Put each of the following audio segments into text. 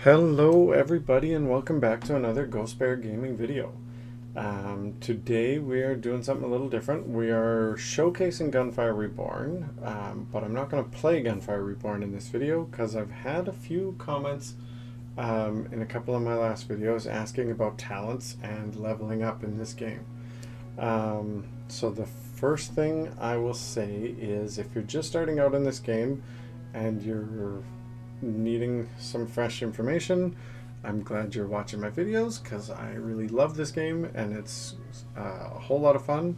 Hello everybody and welcome back to another Ghost Bear Gaming video. Today we are doing something a little different. We are showcasing Gunfire Reborn, but I'm not going to play Gunfire Reborn in this video because I've had a few comments in a couple of my last videos asking about talents and leveling up in this game. So the first thing I will say is if you're just starting out in this game and you're needing some fresh information, I'm glad you're watching my videos because I really love this game and it's a whole lot of fun.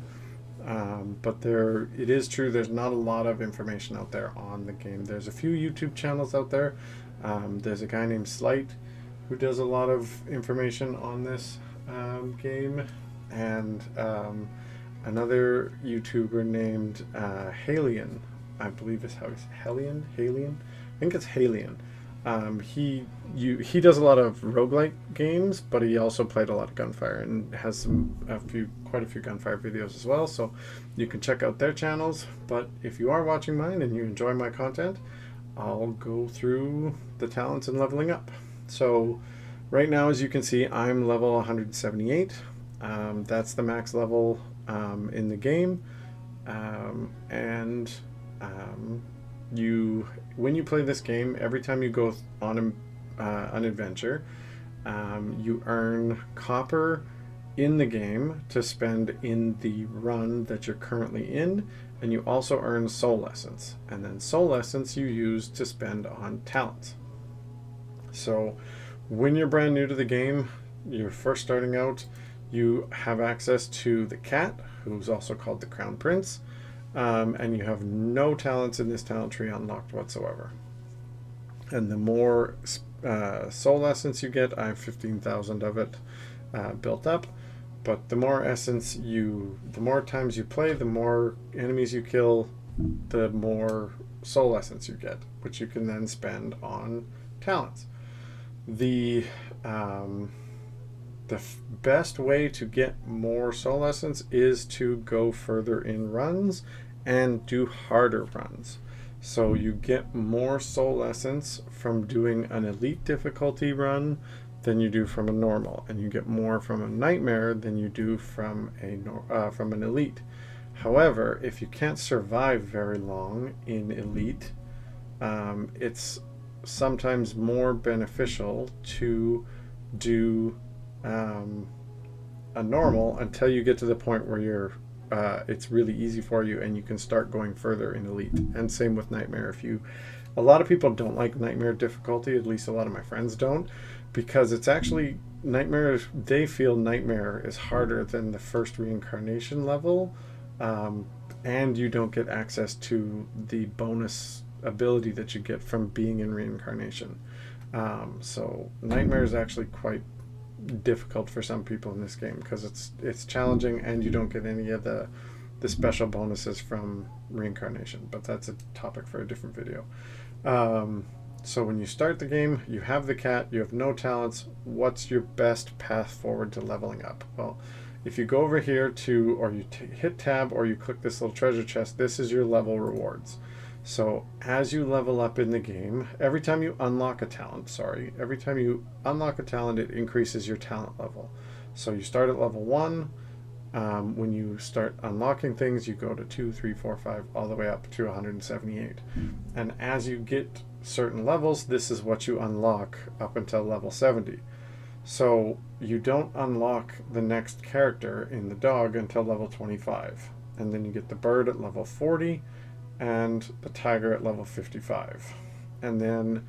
But it is true there's not a lot of information out there on the game. There's a few YouTube channels out there. There's a guy named Slight who does a lot of information on this game, and another YouTuber named Halion, I believe is how he's Halion. I think it's Halion. He does a lot of roguelike games, but he also played a lot of Gunfire and has quite a few Gunfire videos as well, so you can check out their channels. But if you are watching mine and you enjoy my content, I'll go through the talents and leveling up. So right now, as you can see, I'm level 178. That's the max level in the game, when you play this game, every time you go on an adventure, you earn copper in the game to spend in the run that you're currently in, and you also earn soul essence, and then soul essence you use to spend on talents. So when you're brand new to the game, you're first starting out, you have access to the cat, who's also called the Crown Prince. And you have no talents in this talent tree unlocked whatsoever. And the more soul essence you get, I have 15,000 of it built up. But the more the more times you play, the more enemies you kill, the more soul essence you get, which you can then spend on talents. The best way to get more soul essence is to go further in runs and do harder runs. So you get more soul essence from doing an elite difficulty run than you do from a normal, and you get more from a nightmare than you do from an elite. However, if you can't survive very long in elite, it's sometimes more beneficial to do a normal until you get to the point where it's really easy for you and you can start going further in elite. And same with nightmare. A lot of people don't like nightmare difficulty, at least a lot of my friends don't, because it's actually nightmare. They feel nightmare is harder than the first reincarnation level, and you don't get access to the bonus ability that you get from being in reincarnation. So nightmare is actually quite difficult for some people in this game because it's challenging and you don't get any of the special bonuses from reincarnation, but that's a topic for a different video. So when you start the game, you have the cat, you have no talents. What's your best path forward to leveling up? Well, if you go over here or you hit tab or you click this little treasure chest, this is your level rewards. So as you level up in the game, every time you unlock a talent, it increases your talent level. So you start at level 1. When you start unlocking things, you go to 2, 3, 4, 5, all the way up to 178. And as you get certain levels, this is what you unlock up until level 70. So you don't unlock the next character in the dog until level 25. And then you get the bird at level 40. And the tiger at level 55. And then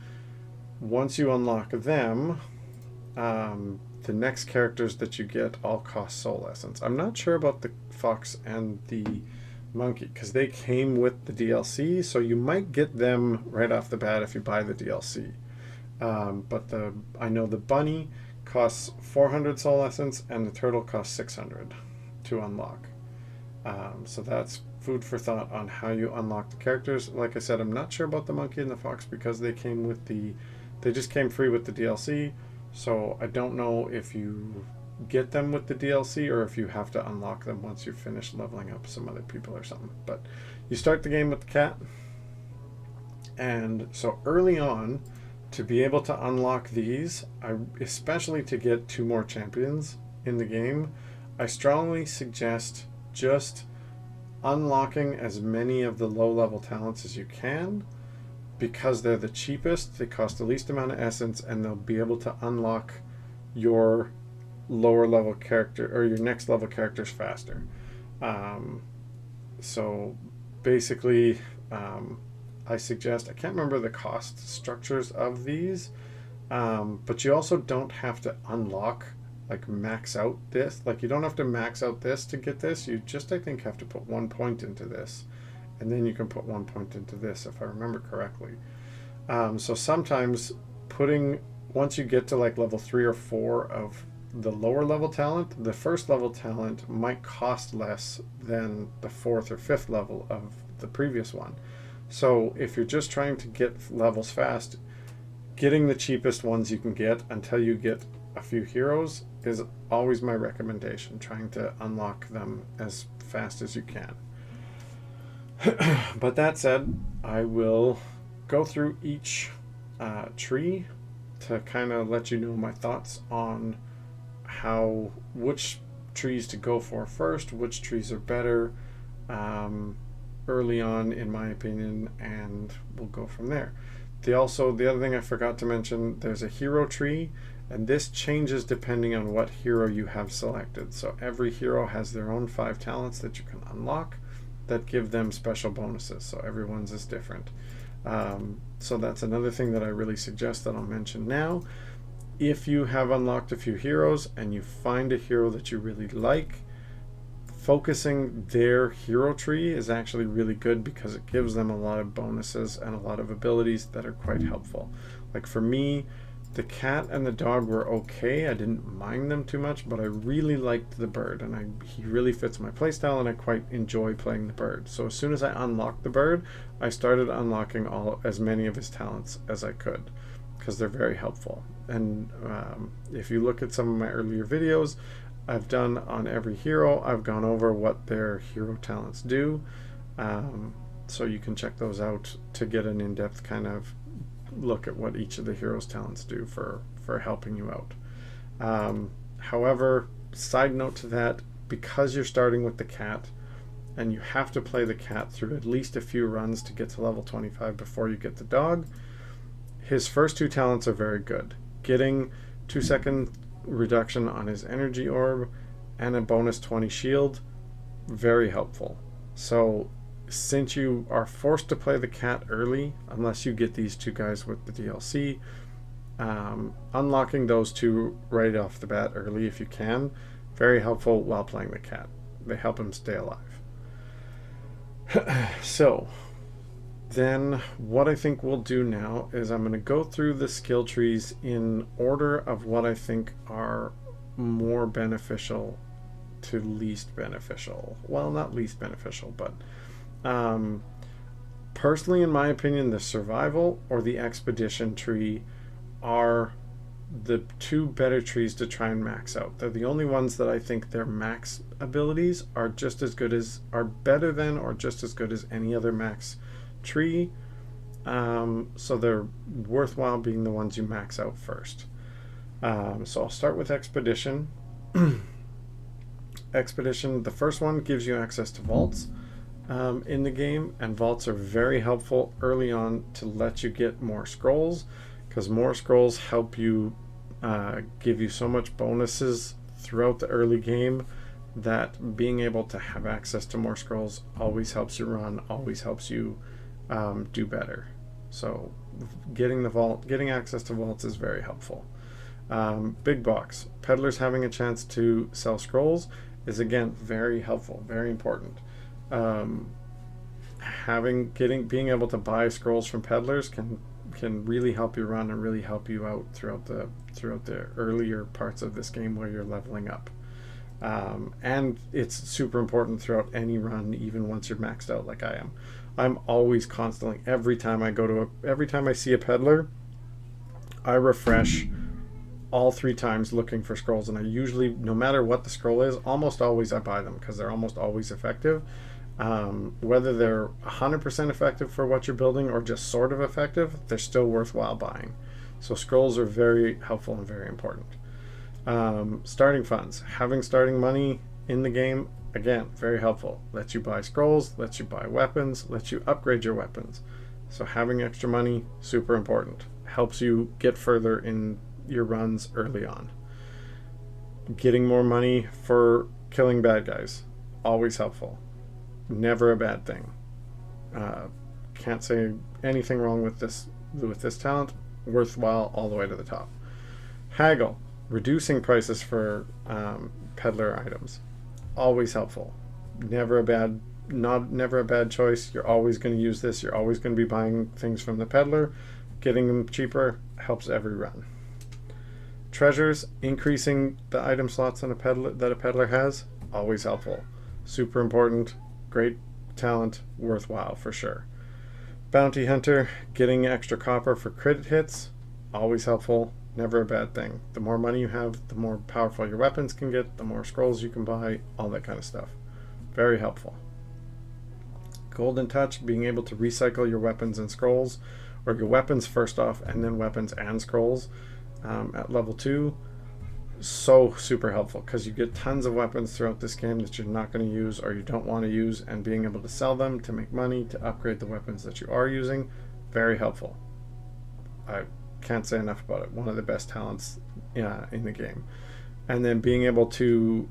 once you unlock them, the next characters that you get all cost soul essence. I'm not sure about the fox and the monkey because they came with the DLC, so you might get them right off the bat if you buy the DLC. But I know the bunny costs 400 soul essence and the turtle costs 600 to unlock. So that's food for thought on how you unlock the characters. Like I said, I'm not sure about the monkey and the fox because they just came free with the DLC. So I don't know if you get them with the DLC or if you have to unlock them once you finish leveling up some other people or something. But you start the game with the cat. And so early on, to be able to unlock these, especially to get 2 more champions in the game, I strongly suggest just unlocking as many of the low level talents as you can, because they're the cheapest, they cost the least amount of essence, and they'll be able to unlock your lower level character or your next level characters faster. So basically, I suggest, I can't remember the cost structures of these, but you also don't have to unlock, like max out this. Like you don't have to max out this to get this. You just, I think, have to put 1 point into this, and then you can put 1 point into this, if I remember correctly. So sometimes once you get to like level 3 or 4 of the lower level talent, the first level talent might cost less than the 4th or 5th level of the previous one. So if you're just trying to get levels fast, getting the cheapest ones you can get until you get a few heroes is always my recommendation, trying to unlock them as fast as you can. But that said, I will go through each tree to kind of let you know my thoughts on which trees to go for first, which trees are better early on, in my opinion, and we'll go from there. The other thing I forgot to mention, there's a hero tree, and this changes depending on what hero you have selected. So every hero has their own 5 talents that you can unlock that give them special bonuses, so everyone's is different. So that's another thing that I really suggest that I'll mention now. If you have unlocked a few heroes and you find a hero that you really like, focusing their hero tree is actually really good, because it gives them a lot of bonuses and a lot of abilities that are quite helpful. Like for me, the cat and the dog were okay. I didn't mind them too much, but I really liked the bird, and he really fits my playstyle, and I quite enjoy playing the bird. So as soon as I unlocked the bird, I started unlocking as many of his talents as I could, because they're very helpful. And if you look at some of my earlier videos I've done on every hero, I've gone over what their hero talents do, so you can check those out to get an in-depth kind of look at what each of the heroes' talents do for helping you out. However, side note to that, because you're starting with the cat and you have to play the cat through at least a few runs to get to level 25 before you get the dog, his first 2 talents are very good. Getting 2-second reduction on his energy orb and a bonus 20 shield, very helpful. So since you are forced to play the cat early, unless you get these 2 guys with the DLC, unlocking those 2 right off the bat early if you can, very helpful while playing the cat. They help him stay alive. So then what I think we'll do now is I'm going to go through the skill trees in order of what I think are more beneficial to least beneficial. Well, not least beneficial, but personally, in my opinion, the survival or the expedition tree are the 2 better trees to try and max out. They're the only ones that I think their max abilities are better than or just as good as any other max tree. So they're worthwhile being the ones you max out first. So I'll start with expedition. Expedition, the first one gives you access to vaults in the game, and vaults are very helpful early on to let you get more scrolls, because more scrolls help you give you so much bonuses throughout the early game that being able to have access to more scrolls always helps you run, always helps you do better. So getting access to vaults is very helpful. Big box, peddlers having a chance to sell scrolls is again very helpful, very important. Being able to buy scrolls from peddlers can really help you run and really help you out throughout the earlier parts of this game where you're leveling up. And it's super important throughout any run, even once you're maxed out like I am. I'm always constantly, every time I see a peddler, I refresh all 3 times looking for scrolls, and I usually, no matter what the scroll is, almost always I buy them because they're almost always effective. Whether they're 100% effective for what you're building or just sort of effective, they're still worthwhile buying. So scrolls are very helpful and very important. Starting funds, having starting money in the game, again, very helpful. Lets you buy scrolls, lets you buy weapons, lets you upgrade your weapons. So having extra money, super important. Helps you get further in your runs early on. Getting more money for killing bad guys, always helpful. Never a bad thing. Can't say anything wrong with this talent. Worthwhile all the way to the top. Haggle, reducing prices for peddler items, always helpful. Never a bad choice. You're always going to use this. You're always going to be buying things from the peddler. Getting them cheaper helps every run. Treasures, increasing the item slots that a peddler has, always helpful. Super important. Great talent, worthwhile for sure. Bounty Hunter, getting extra copper for crit hits, always helpful, never a bad thing. The more money you have, the more powerful your weapons can get, the more scrolls you can buy, all that kind of stuff. Very helpful. Golden Touch, being able to recycle your weapons and scrolls, or your weapons first off, and then weapons and scrolls at level 2. So super helpful, because you get tons of weapons throughout this game that you're not going to use or you don't want to use, and being able to sell them to make money to upgrade the weapons that you are using, very helpful. I can't say enough about it. One of the best talents in the game. And then being able to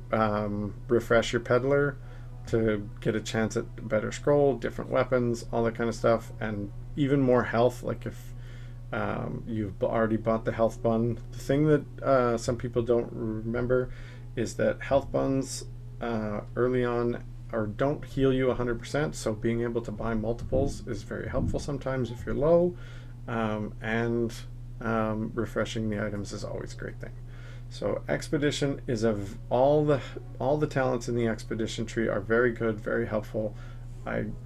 refresh your peddler to get a chance at better scroll, different weapons, all that kind of stuff, and even more health. Like if you've already bought the health bun. The thing that some people don't remember is that health buns early on don't heal you 100%, so being able to buy multiples is very helpful sometimes if you're low, and refreshing the items is always a great thing. So Expedition is all the talents in the Expedition tree are very good, very helpful.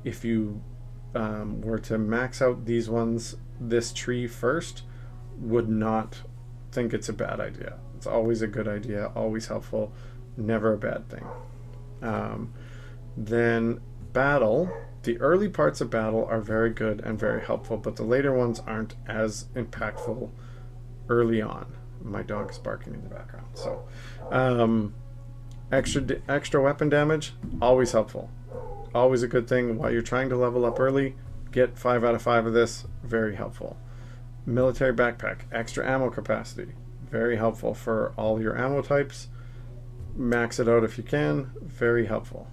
If you were to max out this tree first, would not think it's a bad idea. It's always a good idea, always helpful, never a bad thing. Then battle, the early parts of battle are very good and very helpful, but the later ones aren't as impactful early on. My dog is barking in the background. So extra weapon damage, always helpful, always a good thing. While you're trying to level up early, get 5 out of 5 of this, very helpful. Military backpack, extra ammo capacity, very helpful for all your ammo types. Max it out if you can, very helpful.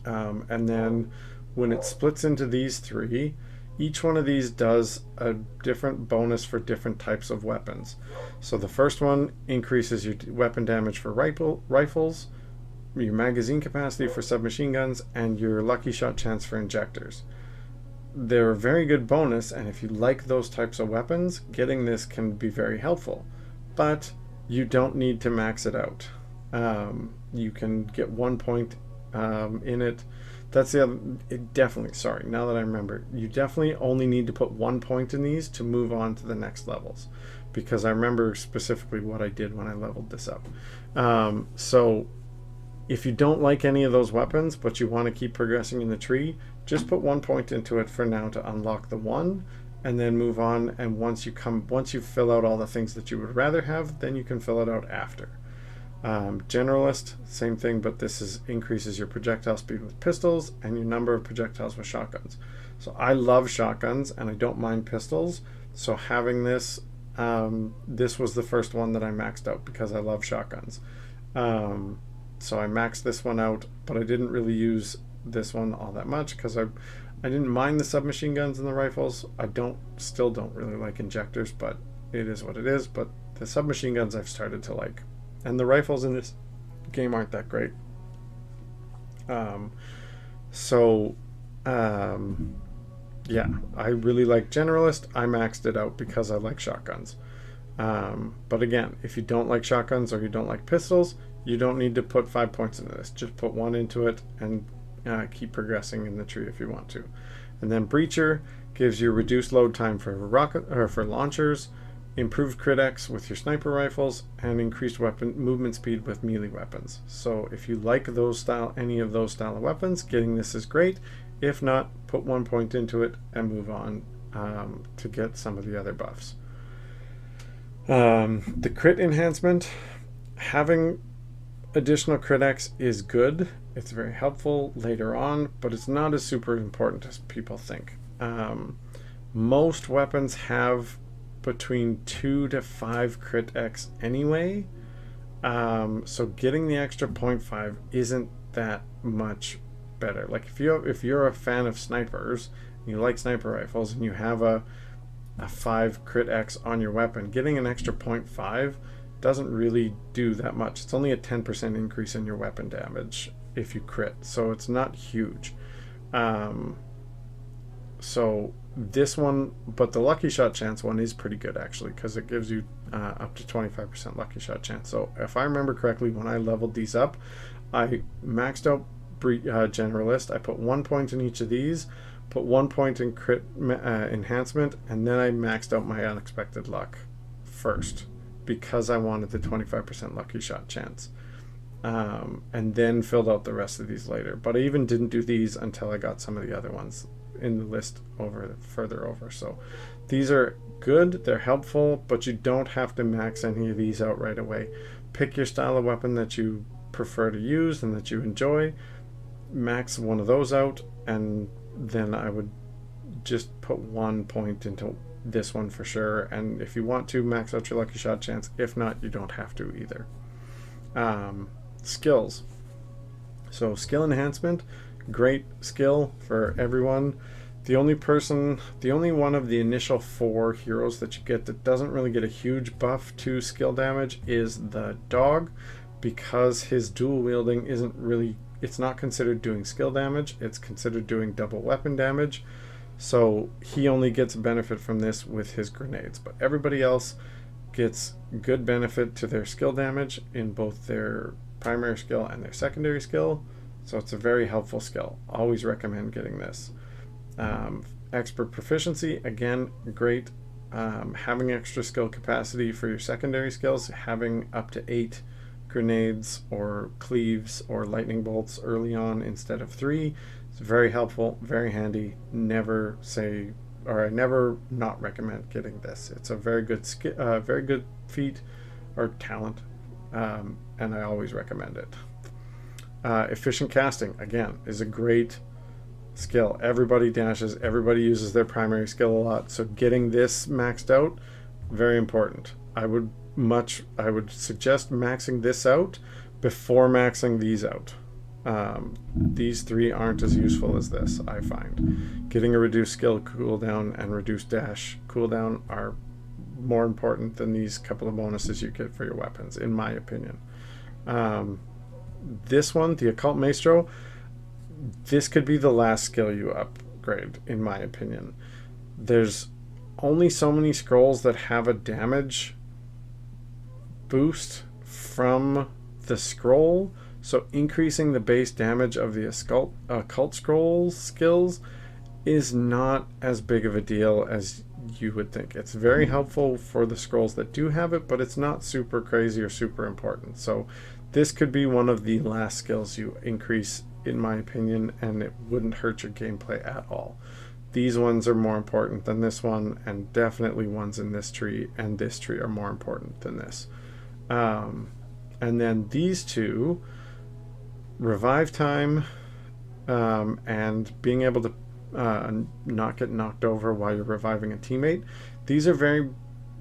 And then when it splits into these 3, each one of these does a different bonus for different types of weapons. So the first one increases your weapon damage for rifles, your magazine capacity for submachine guns, and your lucky shot chance for injectors. They're a very good bonus, and if you like those types of weapons, getting this can be very helpful. But you don't need to max it out. You can get 1 point in it. That's the other, sorry, now that I remember, you definitely only need to put 1 point in these to move on to the next levels, because I remember specifically what I did when I leveled this up. So if you don't like any of those weapons, but you want to keep progressing in the tree, just put 1 point into it for now to unlock the one, and then move on. And once you fill out all the things that you would rather have, then you can fill it out after. Generalist, same thing, but this increases your projectile speed with pistols and your number of projectiles with shotguns. So I love shotguns and I don't mind pistols, so having this was the first one that I maxed out because I love shotguns. So I maxed this one out, but I didn't really use this one all that much because I didn't mind the submachine guns and the rifles. I still don't really like injectors, but it is what it is. But the submachine guns I've started to like. And the rifles in this game aren't that great. Yeah, I really like Generalist. I maxed it out because I like shotguns. But again, if you don't like shotguns or you don't like pistols, you don't need to put 5 points into this. Just put 1 into it and keep progressing in the tree if you want to. And then Breacher gives you reduced load time for for launchers, improved crit X with your sniper rifles, and increased weapon movement speed with melee weapons. So if you like any of those style of weapons, getting this is great. If not, put 1 point into it and move on to get some of the other buffs. The crit enhancement, having additional crit X is good. It's very helpful later on, but it's not as super important as people think. Most weapons have between 2 to 5 crit X anyway. So getting the extra 0.5 isn't that much better. Like if you're a fan of snipers, and you like sniper rifles, and you have a 5 crit X on your weapon, getting an extra 0.5 doesn't really do that much. It's only a 10% increase in your weapon damage if you crit, so it's not huge. So this one, but the lucky shot chance one is pretty good actually, because it gives you up to 25% lucky shot chance. So if I remember correctly, when I leveled these up, I maxed out generalist. I put 1 point in each of these, put 1 point in crit enhancement, and then I maxed out my unexpected luck first because I wanted the 25% lucky shot chance, and then filled out the rest of these later. But I even didn't do these until I got some of the other ones in the list further over. So these are good, they're helpful, but you don't have to max any of these out right away. Pick your style of weapon that you prefer to use and that you enjoy, max one of those out, and then I would just put 1 point into this one for sure. And if you want to, max out your lucky shot chance. If not, you don't have to either. Skills. So skill enhancement, great skill for everyone. The only one of the initial 4 heroes that you get that doesn't really get a huge buff to skill damage is the dog, because his dual wielding isn't really, it's not considered doing skill damage, it's considered doing double weapon damage. So he only gets benefit from this with his grenades, but everybody else gets good benefit to their skill damage in both their primary skill and their secondary skill. So it's a very helpful skill. Always recommend getting this. Expert proficiency, again, great. Having extra skill capacity for your secondary skills, having up to 8 grenades or cleaves or lightning bolts early on instead of 3, it's very helpful, very handy. Never say, or I never not recommend getting this. It's a very good feat or talent, and I always recommend it. Efficient casting, again, is a great skill. Everybody dashes, everybody uses their primary skill a lot, so getting this maxed out, very important. I would suggest maxing this out before maxing these out. These 3 aren't as useful as this, I find. Getting a reduced skill cooldown and reduced dash cooldown are more important than these couple of bonuses you get for your weapons, in my opinion. This one, the Occult Maestro, this could be the last skill you upgrade, in my opinion. There's only so many scrolls that have a damage boost from the scroll, so increasing the base damage of the occult scroll skills is not as big of a deal as you would think. It's very helpful for the scrolls that do have it, but it's not super crazy or super important. So this could be one of the last skills you increase, in my opinion, and it wouldn't hurt your gameplay at all. These ones are more important than this one, and definitely ones in this tree and this tree are more important than this. And then these 2, revive time, and being able to not get knocked over while you're reviving a teammate. These are very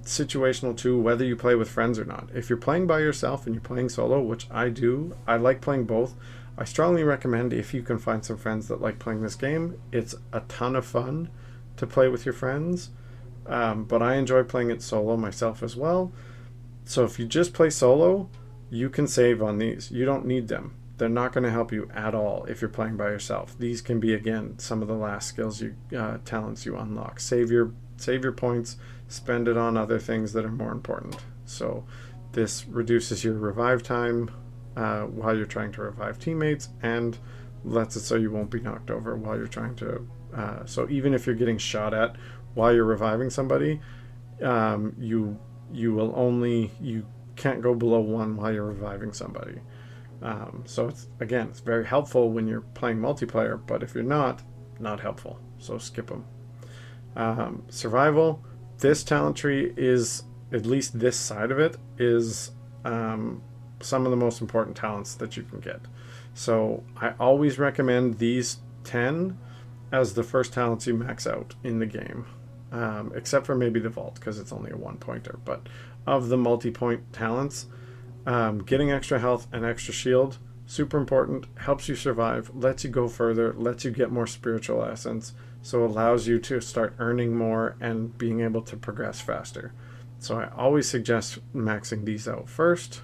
situational too, whether you play with friends or not. If you're playing by yourself and you're playing solo, which I do, I like playing both. I strongly recommend, if you can find some friends that like playing this game, it's a ton of fun to play with your friends, but I enjoy playing it solo myself as well. So if you just play solo, you can save on these. You don't need them. They're not going to help you at all if you're playing by yourself. These can be, again, some of the last skills talents you unlock. Save your points, spend it on other things that are more important. So this reduces your revive time while you're trying to revive teammates, and lets it so you won't be knocked over while you're trying to. So even if you're getting shot at while you're reviving somebody, you can't go below 1 while you're reviving somebody. So it's very helpful when you're playing multiplayer, but if you're not helpful, so skip them. Survival, this talent tree is at least this side of it, is some of the most important talents that you can get. So I always recommend these 10 as the first talents you max out in the game, except for maybe the vault, because it's only a 1-pointer. But of the multi-point talents, getting extra health and extra shield, super important, helps you survive, lets you go further, lets you get more spiritual essence, so allows you to start earning more and being able to progress faster. So I always suggest maxing these out first.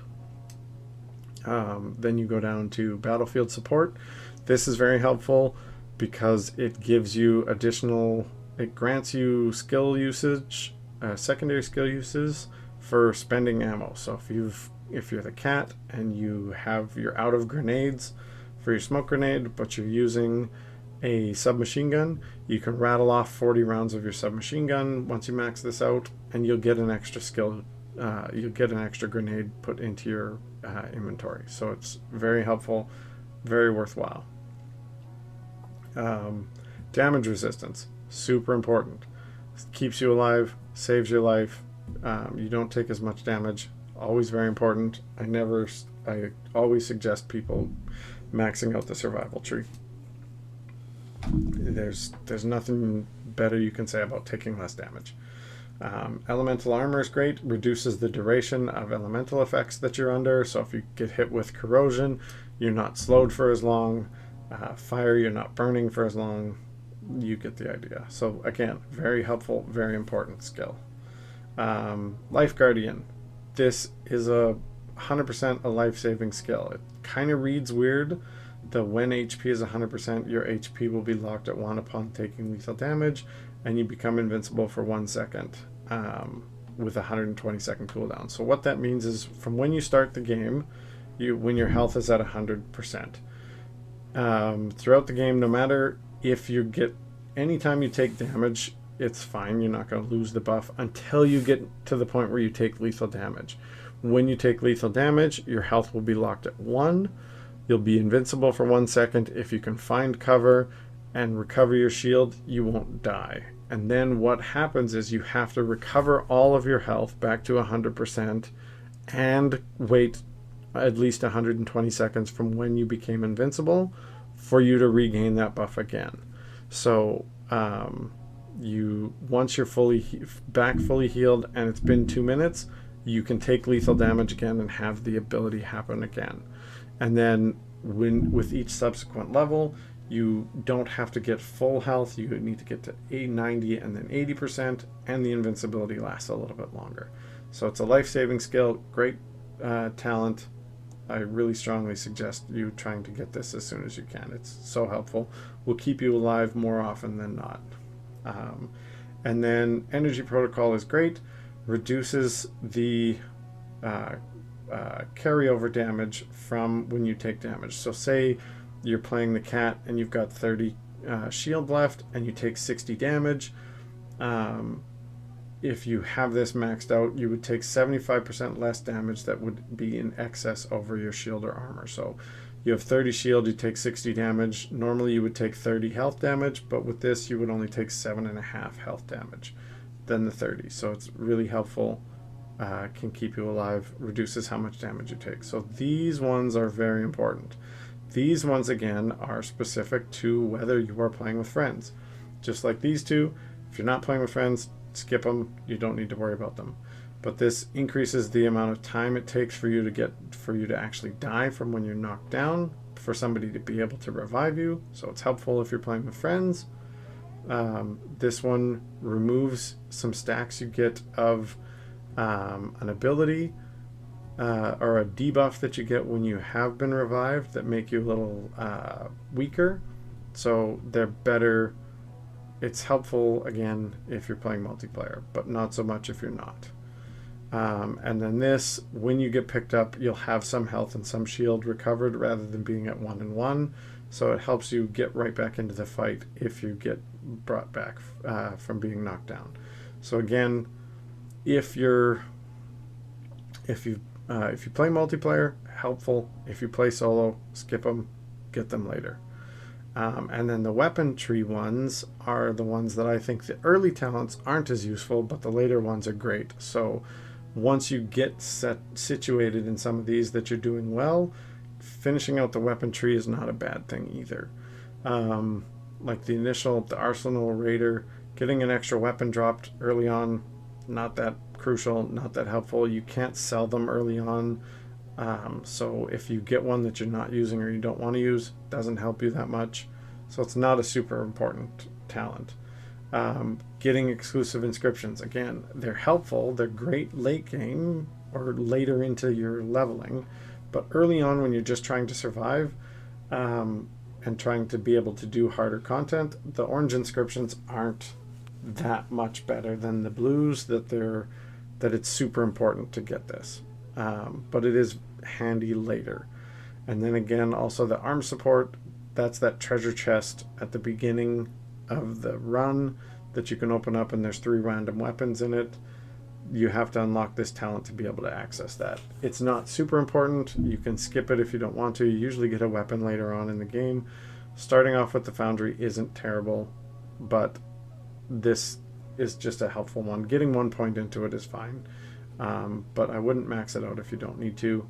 Then you go down to battlefield support. This is very helpful because it gives you it grants you skill usage, secondary skill uses for spending ammo. So if you're the cat and you're out of grenades for your smoke grenade, but you're using a submachine gun, you can rattle off 40 rounds of your submachine gun once you max this out, and you'll get an extra skill. You'll get an extra grenade put into your inventory. So it's very helpful, very worthwhile. Damage resistance, super important. Keeps you alive, saves your life. You don't take as much damage. Always very important. I always suggest people maxing out the survival tree. There's nothing better you can say about taking less damage. Elemental armor is great, reduces the duration of elemental effects that you're under. So if you get hit with corrosion, you're not slowed for as long. Fire, you're not burning for as long. You get the idea. So again, very helpful, very important skill. Life Guardian. This is 100% a life-saving skill. It kind of reads weird. When HP is 100%, your HP will be locked at 1 upon taking lethal damage, and you become invincible for 1 second with a 120-second cooldown. So what that means is from when you start the game, when your health is at 100%. Throughout the game, no matter if anytime you take damage, it's fine. You're not going to lose the buff until you get to the point where you take lethal damage. When you take lethal damage, your health will be locked at 1. You'll be invincible for 1 second. If you can find cover and recover your shield, you won't die. And then what happens is you have to recover all of your health back to 100% and wait at least 120 seconds from when you became invincible for you to regain that buff again. So once you're fully healed and it's been 2 minutes, you can take lethal damage again and have the ability happen again. And then with each subsequent level, you don't have to get full health. You need to get to 90 and then 80%, and the invincibility lasts a little bit longer. So it's a life-saving skill, great talent. I really strongly suggest you trying to get this as soon as you can. It's so helpful. Will keep you alive more often than not. And then Energy Protocol is great. Reduces the carryover damage from when you take damage. So say you're playing the cat and you've got 30 shield left and you take 60 damage. If you have this maxed out, you would take 75% less damage that would be in excess over your shield or armor. So you have 30 shield, you take 60 damage. Normally you would take 30 health damage, but with this you would only take 7.5 health damage than the 30. So it's really helpful. Can keep you alive, reduces how much damage you take. So these ones are very important. These ones again are specific to whether you are playing with friends. Just like these two, if you're not playing with friends, skip them. You don't need to worry about them. But this increases the amount of time it takes for you to actually die from when you're knocked down, for somebody to be able to revive you. So it's helpful if you're playing with friends. This one removes some stacks you get of an ability or a debuff that you get when you have been revived that make you a little weaker. So they're better. It's helpful again if you're playing multiplayer, but not so much if you're not. And then this, when you get picked up, you'll have some health and some shield recovered rather than being at 1 and 1. So it helps you get right back into the fight if you get brought back from being knocked down. So again, if you play multiplayer, helpful. If you play solo, skip them, get them later. And then the weapon tree ones are the ones that I think the early talents aren't as useful, but the later ones are great. So once you get situated in some of these that you're doing well, finishing out the weapon tree is not a bad thing either. Like the Arsenal Raider, getting an extra weapon dropped early on, not that crucial, not that helpful. You can't sell them early on. So if you get one that you're not using or you don't want to use, it doesn't help you that much. So it's not a super important talent. Getting exclusive inscriptions, again, they're helpful. They're great late game or later into your leveling. But early on, when you're just trying to survive and trying to be able to do harder content, the orange inscriptions aren't that much better than the blues, that it's super important to get this. But it is handy later. And then again, also the arm support, that's that treasure chest at the beginning of the run that you can open up, and there's 3 random weapons in it. You have to unlock this talent to be able to access that. It's not super important. You can skip it if you don't want to. You usually get a weapon later on in the game. Starting off with the foundry isn't terrible, but this is just a helpful one. Getting 1 point into it is fine, but I wouldn't max it out if you don't need to.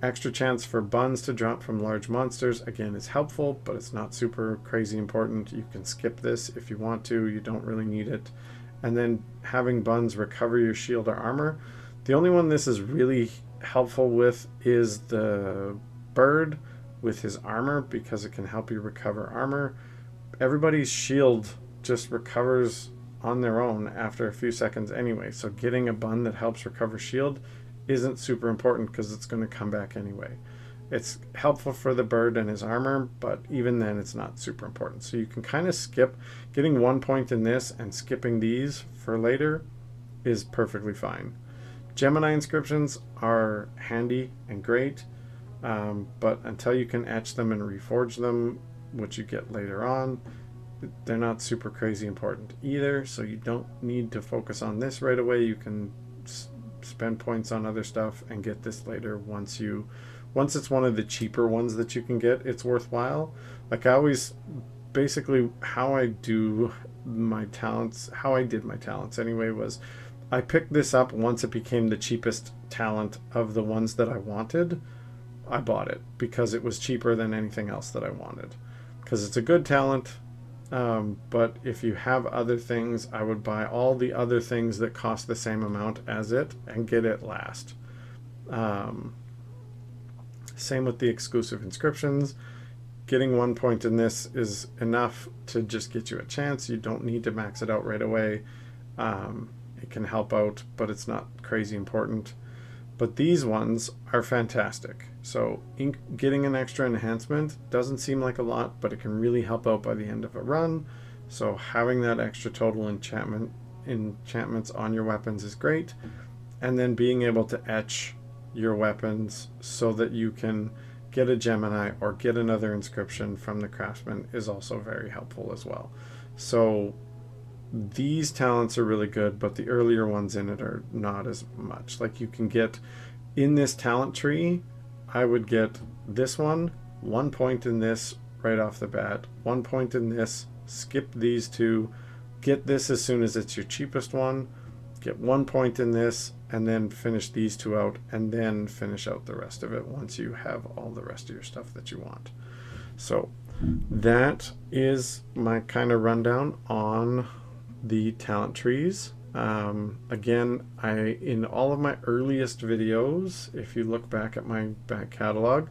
Extra chance for buns to drop from large monsters, again, is helpful, but it's not super crazy important. You can skip this if you want to. You don't really need it. And then having buns recover your shield or armor. The only one this is really helpful with is the bird with his armor, because it can help you recover armor. Everybody's shield just recovers on their own after a few seconds anyway, so getting a bun that helps recover shield isn't super important because it's going to come back anyway. It's helpful for the bird and his armor, but even then it's not super important. So you can kind of skip. Getting 1 point in this and skipping these for later is perfectly fine. Gemini inscriptions are handy and great, but until you can etch them and reforge them, which you get later on, they're not super crazy important either. So you don't need to focus on this right away. You can spend points on other stuff and get this later. Once it's one of the cheaper ones that you can get, it's worthwhile. Like basically how I did my talents anyway, was I picked this up once it became the cheapest talent of the ones that I wanted. I bought it because it was cheaper than anything else that I wanted, because it's a good talent. But if you have other things, I would buy all the other things that cost the same amount as it and get it last. Same with the exclusive inscriptions. Getting 1 point in this is enough to just get you a chance. You don't need to max it out right away. It can help out, but it's not crazy important. But these ones are fantastic. So getting an extra enhancement doesn't seem like a lot, but it can really help out by the end of a run. So having that extra total enchantments on your weapons is great. And then being able to etch your weapons so that you can get a Gemini or get another inscription from the craftsman is also very helpful as well. So these talents are really good, but the earlier ones in it are not as much. Like you can get in this talent tree, I would get this 1 point in this right off the bat, 1 point in this, skip these 2, get this as soon as it's your cheapest one, get 1 point in this, and then finish these 2 out, and then finish out the rest of it once you have all the rest of your stuff that you want. So that is my kind of rundown on the talent trees. Again, in all of my earliest videos, if you look back at my back catalog,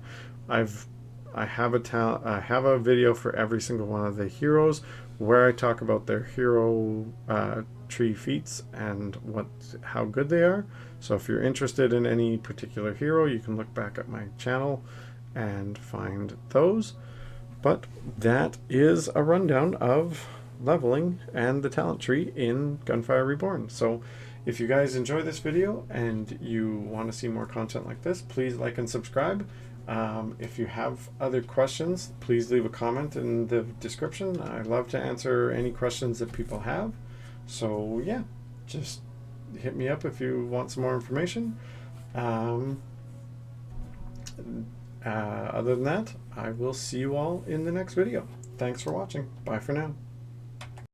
I have a video for every single one of the heroes where I talk about their hero tree feats and how good they are. So if you're interested in any particular hero, you can look back at my channel and find those. But that is a rundown of leveling and the talent tree in Gunfire Reborn. So if you guys enjoy this video and you want to see more content like this, please like and subscribe. If you have other questions, please leave a comment in the description. I love to answer any questions that people have. So yeah, just hit me up if you want some more information. Other than that, I will see you all in the next video. Thanks for watching. Bye for now.